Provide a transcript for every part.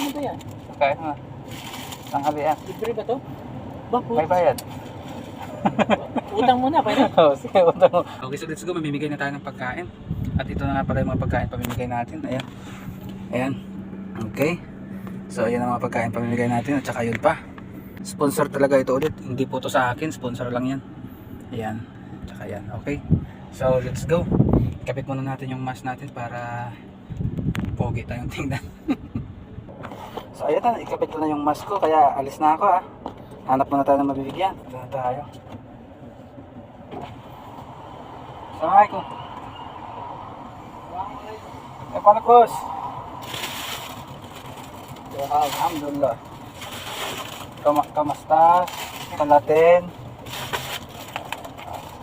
Ano ba yan? Kain mo. Tanghalian. Libre ba to? Bakit? May bayad. Utang muna, pwede? Oo, sige, utang mo. Okay, so let's go. Mamimigay na tayo ng pagkain. At ito na nga pala yung mga pagkain pamimigay natin. Ayan. Ayan. Okay. So, ayan ang mga pagkain pamimigay natin. At saka yun pa. Sponsor talaga ito ulit. Hindi po to sa akin. Sponsor lang yan. Ayan. Tsaka yan. Okay. So, let's go. Kapit muna natin yung mask natin para pogi tayong tingnan. So, ayan na. Ikapit ko na yung mask ko. Kaya alis na ako ah. Hanap muna tayo ng mabibigyan. Ito na tayo. Assalamualaikum. Eh, paano boss? Alhamdulillah. Kamusta? Kalatin.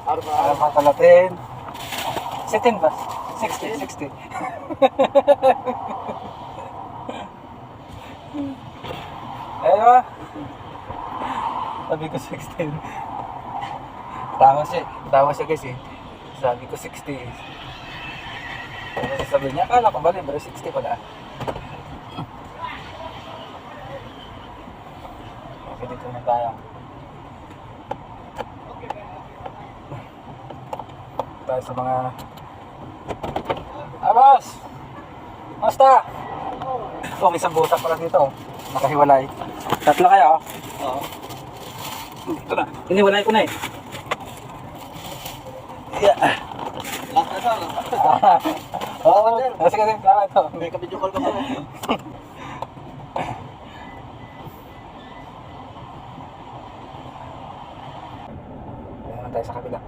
Arba kalatin. 16 ba? 60. Ayun. Sabi ko 16. Tawa siya guys eh. Sabi ko 60. Kasi sabi niya, akala ko ba libre 60 pala. Okay, dito na tayo. Tayo sa mga... boss! Kamusta? Oh, may isang butak pala dito. Nakahiwalay. Tatlo kaya oh. Oo. Ito na. Hiniwalay ko na eh. Yeah. Last na saan? Oo, sige. Tama ito. May ka-video call ka pa. Ayan tayo sa kabila.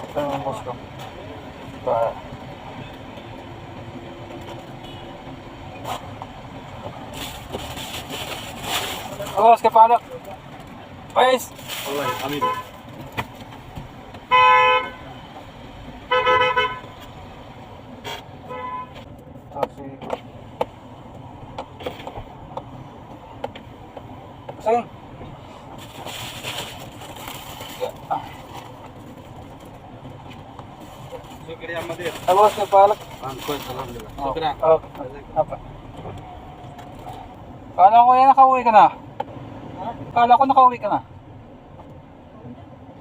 Ito yung boss ko. Boss, kapalak. Guys! Alright, amin. Taxi. Sing. Sukriya Madir. Boss, kapalak. Angkot, alhamdulillah. Oh, Sukriya. Apa. Kala ko yan nakauwi ka na. Kala ko nakauwi ka na.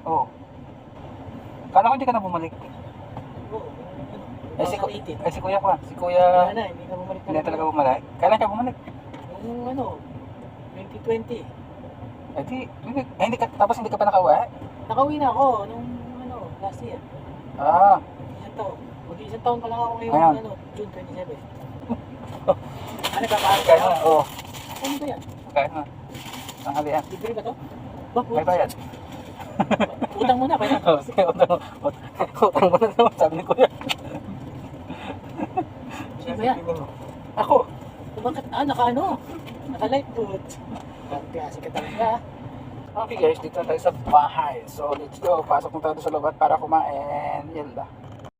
Oo. Kala ko hindi ka na bumalik. Si Kuya ko. Si Kuya... Hindi ka bumalik Hindi talaga bumalik. Kailan ka bumalik? Yung 2020. Hindi ka, tapos hindi ka pa nakauwi? Nakauwi na ako nung last year. Ah. Isang taon pa lang ako ngayon, Ayan. June 27. Ano ka pa? Kaya na, oo. Ano ba yan? Kaya na. Tanghalian. Libre ba to? Bakit? May bayad. Utang muna, pwede? Oo, sige, utang mo na naman, sabi ni Kuya. Sino ba yan? Ako. Bakit? Naka-ano? Naka-light food. Klase ka talaga. Okay guys, dito na tayo sa bahay. So let's go. Pasok na tayo sa loob at para kumain. Yan lang.